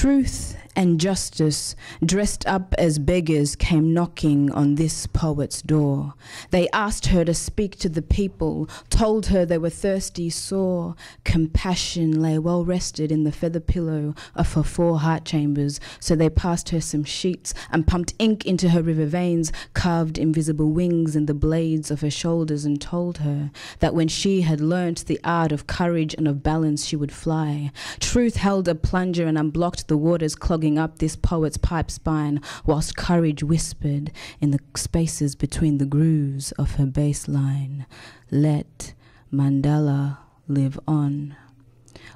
Truth and justice, dressed up as beggars, came knocking on this poet's door. They asked her to speak to the people, told her they were thirsty, saw compassion lay well rested in the feather pillow of her 4 heart chambers. So they passed her some sheets and pumped ink into her river veins, carved invisible wings in the blades of her shoulders, and told her that when she had learnt the art of courage and of balance, she would fly. Truth held a plunger and unblocked the waters clogging up this poet's pipe spine, whilst courage whispered in the spaces between the grooves of her bass line, "Let Mandela live on."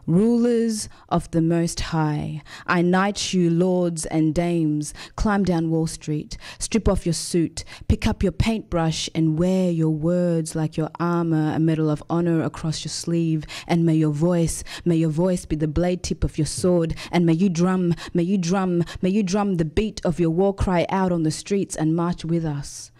Rulers of the Most High, I knight you, lords and dames. Climb down Wall Street, strip off your suit, pick up your paintbrush and wear your words like your armor, a medal of honor across your sleeve. And may your voice be the blade tip of your sword. And may you drum the beat of your war cry out on the streets, and march with us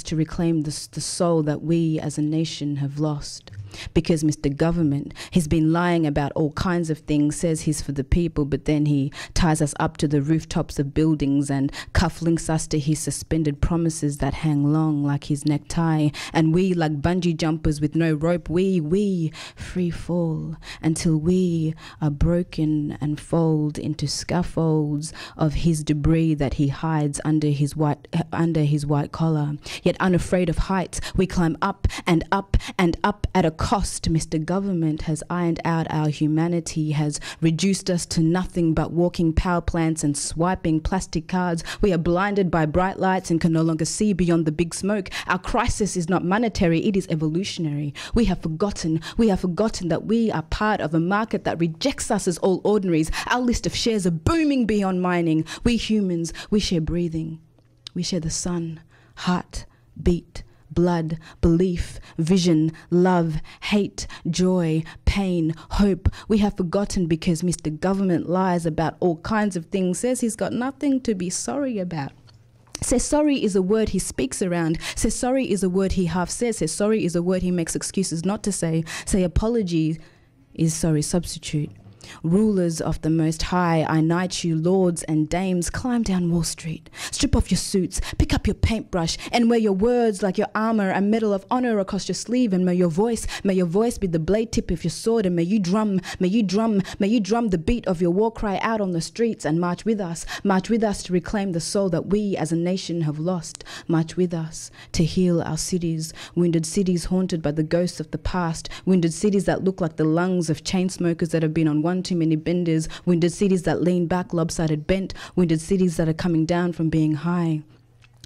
to reclaim the soul that we as a nation have lost. Because Mr. Government, he's been lying about all kinds of things, says he's for the people, but then he ties us up to the rooftops of buildings and cufflinks us to his suspended promises that hang long like his necktie. And we, like bungee jumpers with no rope, we free fall until we are broken and fold into scaffolds of his debris that he hides under his white collar. Yet unafraid of heights, we climb up and up and up at a cost. Mr. Government has ironed out our humanity, has reduced us to nothing but walking power plants and swiping plastic cards. We are blinded by bright lights and can no longer see beyond the big smoke. Our crisis is not monetary, it is evolutionary. We have forgotten that we are part of a market that rejects us as all ordinaries. Our list of shares are booming beyond mining. We humans, we share breathing. We share the sun, heart, beat, blood, belief, vision, love, hate, joy, pain, hope. We have forgotten because Mr. Government lies about all kinds of things, says he's got nothing to be sorry about. Says sorry is a word he speaks around. Says sorry is a word he half says. Says sorry is a word he makes excuses not to say. Say apology is sorry substitute. Rulers of the Most High, I knight you, lords and dames. Climb down Wall Street, strip off your suits, pick up your paintbrush and wear your words like your armor, a medal of honor across your sleeve. And may your voice be the blade tip of your sword. And may you drum the beat of your war cry out on the streets, and march with us to reclaim the soul that we as a nation have lost. March with us to heal our cities, wounded cities haunted by the ghosts of the past, wounded cities that look like the lungs of chain smokers that have been on one too many benders, wounded cities that lean back lopsided bent, wounded cities that are coming down from being high.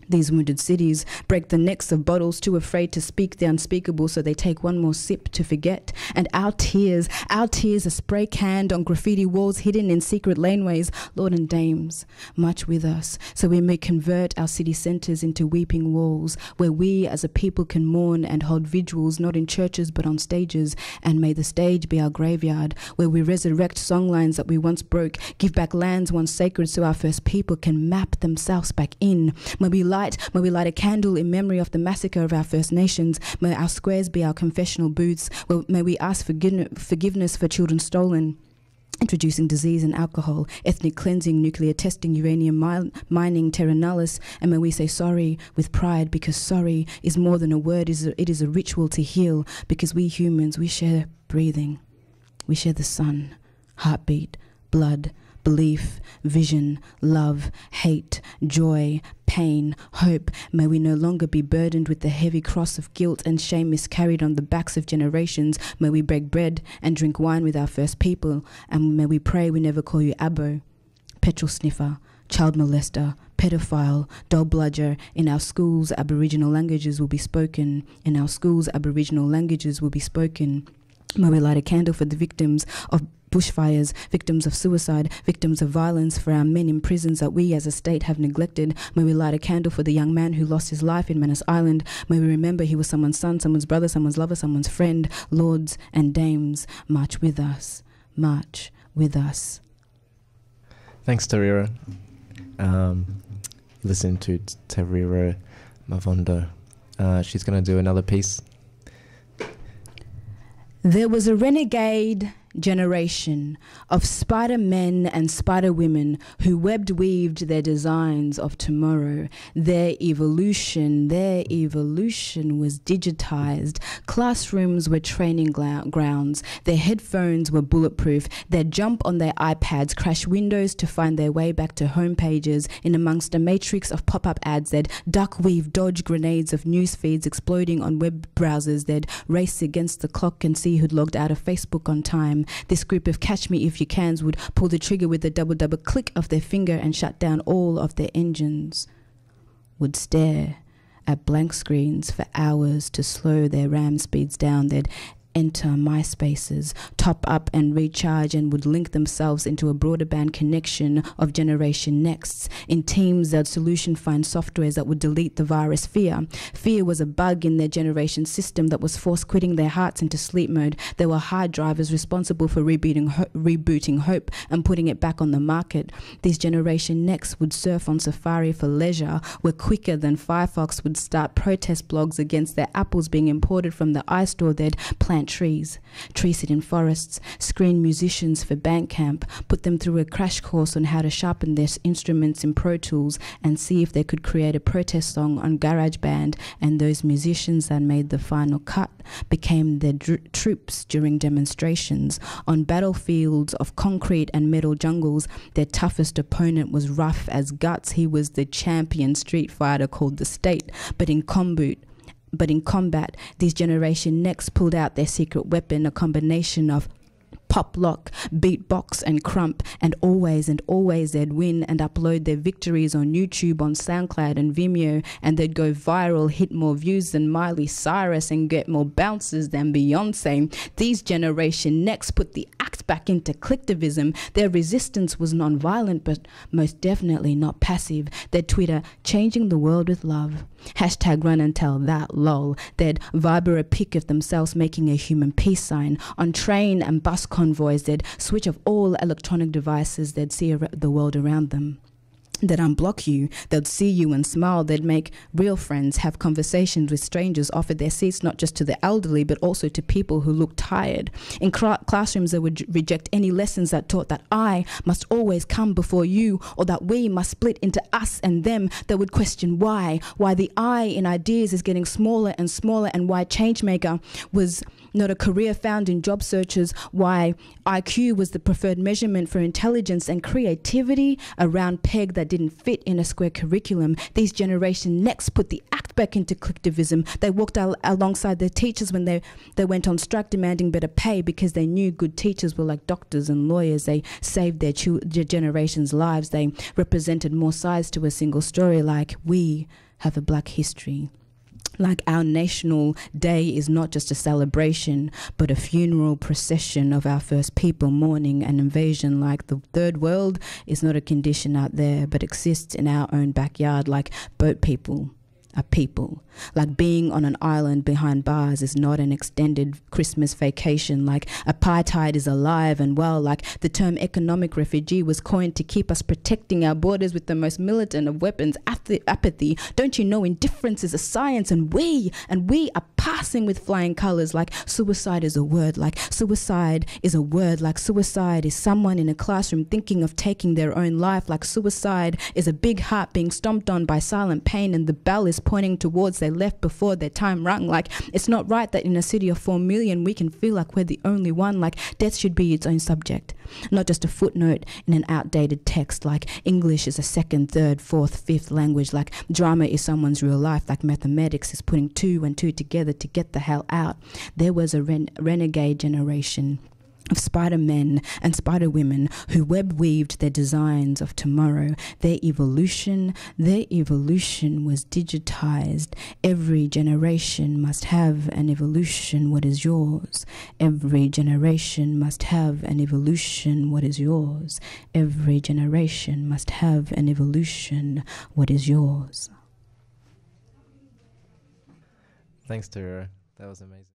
These wounded cities break the necks of bottles too afraid to speak the unspeakable, so they take one more sip to forget. And our tears are spray canned on graffiti walls hidden in secret laneways. Lord and dames, march with us so we may convert our city centres into weeping walls, where we as a people can mourn and hold vigils, not in churches but on stages. And may the stage be our graveyard, where we resurrect songlines that we once broke, give back lands once sacred so our first people can map themselves back in. May we light a candle in memory of the massacre of our First Nations. May our squares be our confessional booths. May we ask forgiveness for children stolen, introducing disease and alcohol, ethnic cleansing, nuclear testing, uranium mining, terra nullius. And may we say sorry with pride, because sorry is more than a word, it is a ritual to heal, because we humans, we share breathing. We share the sun, heartbeat, blood, belief, vision, love, hate, joy, pain, hope. May we no longer be burdened with the heavy cross of guilt and shame miscarried on the backs of generations. May we break bread and drink wine with our first people. And may we pray we never call you Abo, petrol sniffer, child molester, pedophile, dog bludger. In our schools, Aboriginal languages will be spoken. In our schools, Aboriginal languages will be spoken. May we light a candle for the victims of bushfires, victims of suicide, victims of violence, for our men in prisons that we as a state have neglected. May we light a candle for the young man who lost his life in Manus Island. May we remember he was someone's son, someone's brother, someone's lover, someone's friend. Lords and dames, march with us. March with us. Thanks, Tariro. Listen to Tariro Mavondo. She's going to do another piece. There was a renegade generation of spider-men and spider-women who weaved their designs of tomorrow. Their evolution was digitized. Classrooms were training grounds. Their headphones were bulletproof. They'd jump on their iPads, crash windows to find their way back to home pages. In amongst a matrix of pop-up ads, they'd duck, weave, dodge grenades of news feeds exploding on web browsers. They'd race against the clock and see who'd logged out of Facebook on time. This group of catch me if you cans would pull the trigger with a double click of their finger and shut down all of their engines. Would stare at blank screens for hours to slow their RAM speeds down. They'd enter MySpaces, top up and recharge, and would link themselves into a broadband connection of Generation Nexts. In teams, they'd solution find softwares that would delete the virus fear. Fear was a bug in their generation system that was force quitting their hearts into sleep mode. There were hard drivers responsible for rebooting hope and putting it back on the market. These Generation Nexts would surf on Safari for leisure, were quicker than Firefox, would start protest blogs against their apples being imported from the iStore. They'd plant trees, tree sit in forests, screen musicians for Bandcamp, put them through a crash course on how to sharpen their instruments in Pro Tools and see if they could create a protest song on GarageBand. And those musicians that made the final cut became their troops during demonstrations. On battlefields of concrete and metal jungles, their toughest opponent was rough as guts. He was the champion street fighter called the State, but in combat, these Generation Next pulled out their secret weapon, a combination of pop lock, beatbox and crump, and always they'd win and upload their victories on YouTube, on SoundCloud and Vimeo, and they'd go viral, hit more views than Miley Cyrus and get more bounces than Beyonce. These Generation Next put the act back into collectivism. Their resistance was non-violent, but most definitely not passive. They'd Twitter, changing the world with love. Hashtag run and tell that, lol. They'd Viber a pic of themselves making a human peace sign. On train and bus convoys, they'd switch off all electronic devices. They'd see the world around them. They'd unblock you, they'd see you and smile, they'd make real friends, have conversations with strangers, offer their seats not just to the elderly but also to people who look tired. In classrooms, they would reject any lessons that taught that I must always come before you, or that we must split into us and them. They would question why the I in ideas is getting smaller and smaller, and why Changemaker was not a career found in job searches, why IQ was the preferred measurement for intelligence and creativity, a round peg that didn't fit in a square curriculum. These Generation Next put the act back into collectivism. They walked alongside their teachers when they went on strike demanding better pay, because they knew good teachers were like doctors and lawyers. They saved their generation's lives. They represented more sides to a single story, like we have a black history. Like our national day is not just a celebration, but a funeral procession of our first people mourning an invasion. Like the third world is not a condition out there, but exists in our own backyard. Like boat people are people. Like being on an island behind bars is not an extended Christmas vacation. Like apartheid is alive and well. Like the term economic refugee was coined to keep us protecting our borders with the most militant of weapons, apathy. Don't you know indifference is a science, and we are passing with flying colors. Like suicide is a word. Like suicide is a word. Like suicide is someone in a classroom thinking of taking their own life. Like suicide is a big heart being stomped on by silent pain, and the bell is pointing towards their left before their time rung. Like it's not right that in a city of 4 million we can feel like we're the only one. Like death should be its own subject, not just a footnote in an outdated text. Like English is a second, third, fourth, fifth language. Like drama is someone's real life. Like mathematics is putting 2 and 2 together to get the hell out. There was a renegade generation of spider-men and spider-women who web-weaved their designs of tomorrow. Their evolution was digitized. Every generation must have an evolution. What is yours? Every generation must have an evolution. What is yours? Every generation must have an evolution. What is yours? Thanks, Tariro. That was amazing.